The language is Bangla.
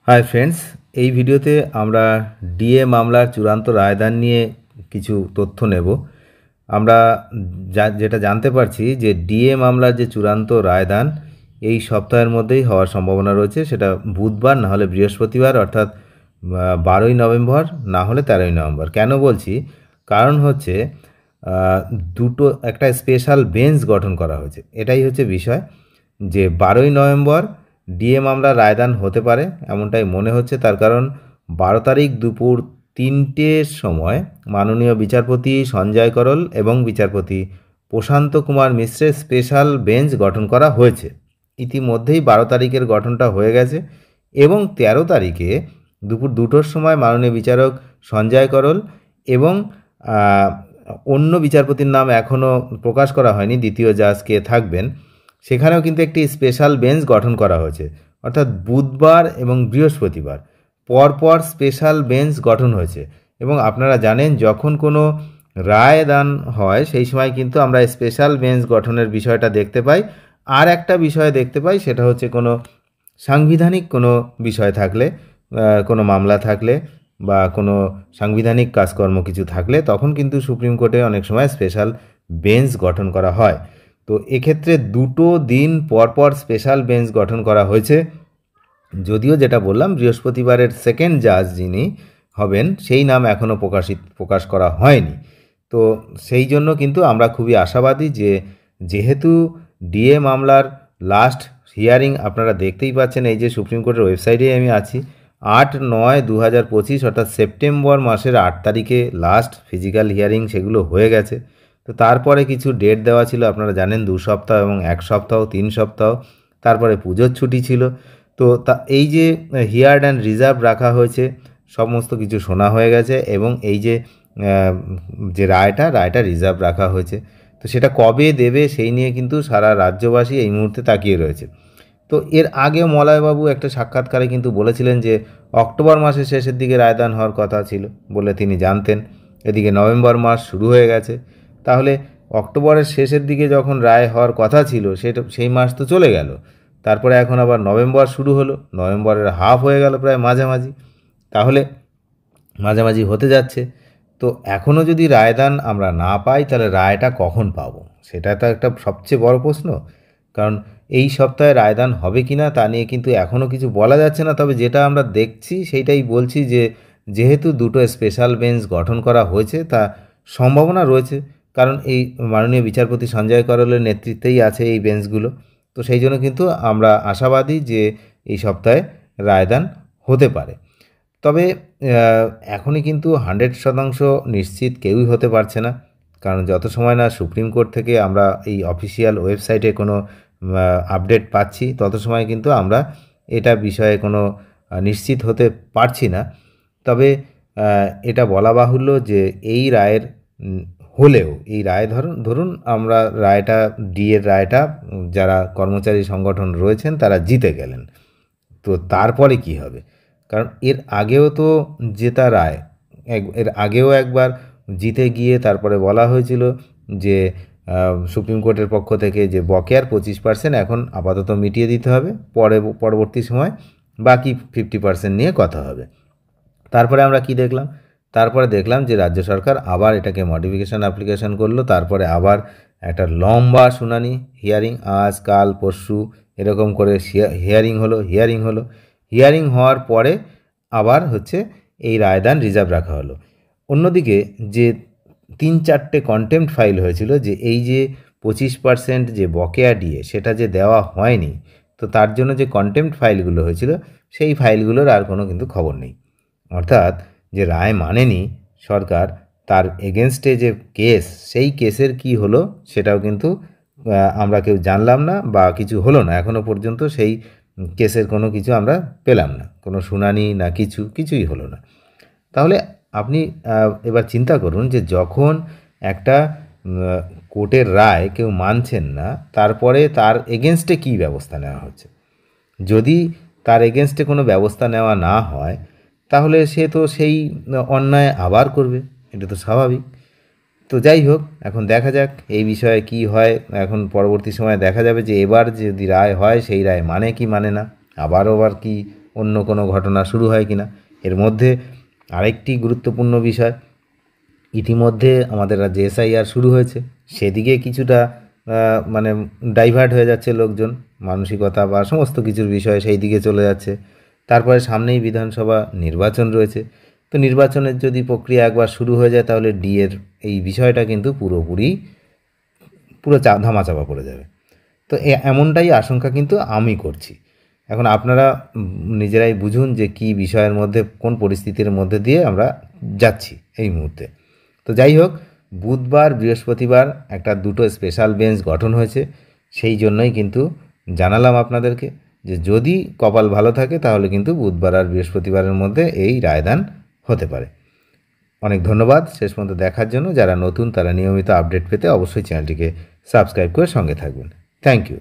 হাই ফ্রেন্ডস, এই ভিডিওতে আমরা ডিএ মামলার চূড়ান্ত রায়দান নিয়ে কিছু তথ্য নেব। আমরা যেটা জানতে পারছি যে ডিএ মামলার যে চূড়ান্ত রায়দান এই সপ্তাহের মধ্যেই হওয়ার সম্ভাবনা রয়েছে। সেটা বুধবার না হলে বৃহস্পতিবার, অর্থাৎ 12ই নভেম্বর না হলে 13ই নভেম্বর। কেন বলছি? কারণ হচ্ছে একটা স্পেশাল বেঞ্চ গঠন করা হয়েছে। এটাই হচ্ছে বিষয় যে 12ই নভেম্বর ডিএ মামলার রায়দান হতে পারে এমনটাই মনে হচ্ছে। তার কারণ 12 তারিখ দুপুর 3টের সময় মাননীয় বিচারপতি সঞ্জয় করল এবং বিচারপতি প্রশান্ত কুমার মিশ্রের স্পেশাল বেঞ্চ গঠন করা হয়েছে। ইতিমধ্যেই 12 তারিখের গঠনটা হয়ে গেছে এবং 13 তারিখে দুপুর 2টোর সময় মাননীয় বিচারক সঞ্জয় করল এবং অন্য বিচারপতির নাম এখনও প্রকাশ করা হয়নি, দ্বিতীয় জাজ কে থাকবেন, সেখানেও কিন্তু একটি স্পেশাল বেঞ্চ গঠন করা হয়েছে। অর্থাৎ বুধবার এবং বৃহস্পতিবার পরপর স্পেশাল বেঞ্চ গঠন হয়েছে। এবং আপনারা জানেন যখন কোনো রায়দান হয় সেই সময় কিন্তু আমরা স্পেশাল বেঞ্চ গঠনের বিষয়টা দেখতে পাই। আর একটা বিষয় দেখতে পাই, সেটা হচ্ছে কোনো সাংবিধানিক কোনো বিষয় থাকলে, কোনো মামলা থাকলে বা কোনো সাংবিধানিক কাজকর্ম কিছু থাকলে তখন কিন্তু সুপ্রিম কোর্টে অনেক সময় স্পেশাল বেঞ্চ গঠন করা হয়। তো এক্ষেত্রে 2 দিন পরপর স্পেশাল বেঞ্চ গঠন করা হয়েছে। যদিও যেটা বললাম বৃহস্পতিবারের সেকেন্ড জাজ যিনি হবেন সেই নাম এখনও প্রকাশ করা হয়নি। তো সেই জন্য কিন্তু আমরা খুবই আশাবাদী যে যেহেতু ডিএ মামলার লাস্ট হিয়ারিং আপনারা দেখতেই পাচ্ছেন, এই যে সুপ্রিম কোর্টের ওয়েবসাইটে আমি আছি, 8/9/2025 অর্থাৎ সেপ্টেম্বর মাসের 8 তারিখে লাস্ট ফিজিক্যাল হিয়ারিং সেগুলো হয়ে গেছে। তো তারপরে কিছু ডেট দেওয়া ছিল, আপনারা জানেন 2 সপ্তাহ এবং 1 সপ্তাহ, 3 সপ্তাহ, তারপরে পুজোর ছুটি ছিল। তো এই যে হিয়ার্ড অ্যান্ড রিজার্ভ রাখা হয়েছে, সমস্ত কিছু শোনা হয়ে গেছে এবং এই যে রায়টা রিজার্ভ রাখা হয়েছে। তো সেটা কবে দেবে সেই নিয়ে কিন্তু সারা রাজ্যবাসী এই মুহূর্তে তাকিয়ে রয়েছে। তো এর আগেও মলয়বাবু একটা সাক্ষাৎকারে কিন্তু বলেছিলেন যে অক্টোবর মাসের শেষের দিকে রায়দান হওয়ার কথা ছিল বলে তিনি জানতেন। এদিকে নভেম্বর মাস শুরু হয়ে গেছে, তাহলে অক্টোবরের শেষের দিকে যখন রায় হওয়ার কথা ছিল সেই মাস তো চলে গেল। তারপরে এখন আবার নভেম্বর শুরু হলো, নভেম্বরের হাফ হয়ে গেল, প্রায় মাঝামাঝি, তাহলে মাঝামাঝি হতে যাচ্ছে। তো এখনও যদি রায়দান আমরা না পাই তাহলে রায়টা কখন পাবো, সেটা তো একটা সবচেয়ে বড় প্রশ্ন। কারণ এই সপ্তাহে রায়দান হবে কি না তা নিয়ে কিন্তু এখনও কিছু বলা যাচ্ছে না। তবে যেটা আমরা দেখছি সেইটাই বলছি যে যেহেতু 2টো স্পেশাল বেঞ্চ গঠন করা হয়েছে তা সম্ভাবনা রয়েছে, কারণ এই মাননীয় বিচারপতি সঞ্জয় করলের নেতৃত্বেই আছে এই বেঞ্চগুলো। তো সেই জন্য কিন্তু আমরা আশাবাদী যে এই সপ্তাহে রায়দান হতে পারে। তবে এখনই কিন্তু 100% নিশ্চিত কেউই হতে পারছে না, কারণ যত সময় না সুপ্রিম কোর্ট থেকে আমরা এই অফিসিয়াল ওয়েবসাইটে কোনো আপডেট পাচ্ছি তত সময় কিন্তু আমরা এটা বিষয়ে কোনো নিশ্চিত হতে পারছি না। তবে এটা বলা বাহুল্য যে এই রায়ের হলেও এই রায় ধরুন আমরা রায়টা ডিএর রায়টা যারা কর্মচারী সংগঠন রয়েছেন তারা জিতে গেলেন, তো তারপরে কি হবে? কারণ এর আগেও তো জেতা রায়, এর আগেও একবার জিতে গিয়ে তারপরে বলা হয়েছিল যে সুপ্রিম কোর্টের পক্ষ থেকে যে বকেয়ার 25% এখন আপাতত মিটিয়ে দিতে হবে, পরবর্তী সময় বাকি 50% নিয়ে কথা হবে। তারপরে আমরা কি দেখলাম? তারপরে দেখলাম যে রাজ্য সরকার আবার এটাকে মডিফিকেশান অ্যাপ্লিকেশান করলো, তারপরে আবার একটা লম্বা শুনানি, হিয়ারিং আজ কাল পরশু এরকম করে হিয়ারিং হওয়ার পরে আবার হচ্ছে এই রায়দান রিজার্ভ রাখা হলো। অন্যদিকে যে 3-4টে কন্টেম্পট ফাইল হয়েছিল, যে এই যে 25% যে বকেয়া ডিএ সেটা যে দেওয়া হয়নি, তো তার জন্য যে কন্টেম্পট ফাইলগুলো হয়েছিল সেই ফাইলগুলোর আর কোনো কিন্তু খবর নেই। অর্থাৎ যে রায় মানেনি সরকার, তার এগেনস্টে যে কেস, সেই কেসের কি হলো সেটাও কিন্তু আমরা কেউ জানলাম না বা কিছু হলো না এখনও পর্যন্ত। সেই কেসের কোনো কিছু আমরা পেলাম না, কোনো শুনানি না কিছুই হলো না। তাহলে আপনি এবার চিন্তা করুন যে যখন একটা কোর্টের রায় কেউ মানছেন না, তারপরে তার এগেনস্টে কী ব্যবস্থা নেওয়া হচ্ছে। যদি তার এগেনস্টে কোনো ব্যবস্থা নেওয়া না হয় তাহলে সে তো সেই অন্যায় আবার করবে, এটা তো স্বাভাবিক। তো যাই হোক, এখন দেখা যাক এই বিষয়ে কি হয়। এখন পরবর্তী সময়ে দেখা যাবে যে এবার যদি রায় হয় সেই রায় মানে কি মানে না, আবার কি অন্য কোনো ঘটনা শুরু হয় কিনা। এর মধ্যে আরেকটি গুরুত্বপূর্ণ বিষয়, ইতিমধ্যে আমাদের রাজ্যে এসআইআর শুরু হয়েছে, সেদিকে কিছুটা মানে ডাইভার্ট হয়ে যাচ্ছে লোকজন, মানসিকতা বা সমস্ত কিছুর বিষয়ে সেই দিকে চলে যাচ্ছে। তারপরে সামনেই বিধানসভা নির্বাচন রয়েছে, তো নির্বাচনের যদি প্রক্রিয়া একবার শুরু হয়ে যায় তাহলে ডিএর এই বিষয়টা কিন্তু পুরো ধামাচাপা পড়ে যাবে। তো এমনটাই আশঙ্কা কিন্তু আমি করছি। এখন আপনারা নিজেরাই বুঝুন যে কী বিষয়ের মধ্যে, কোন পরিস্থিতির মধ্যে দিয়ে আমরা যাচ্ছি এই মুহূর্তে। তো যাই হোক, বুধবার বৃহস্পতিবার দুটো স্পেশাল বেঞ্চ গঠন হয়েছে, সেই জন্যই কিন্তু জানালাম আপনাদেরকে যে যদি কপাল ভালো থাকে তাহলে কিন্তু বুধবার আর বৃহস্পতিবারের মধ্যে এই রায়দান হতে পারে। অনেক ধন্যবাদ শেষ পর্যন্ত দেখার জন্য। যারা নতুন তারা নিয়মিত আপডেট পেতে অবশ্যই চ্যানেলটিকে সাবস্ক্রাইব করে সঙ্গে থাকবেন। Thank you.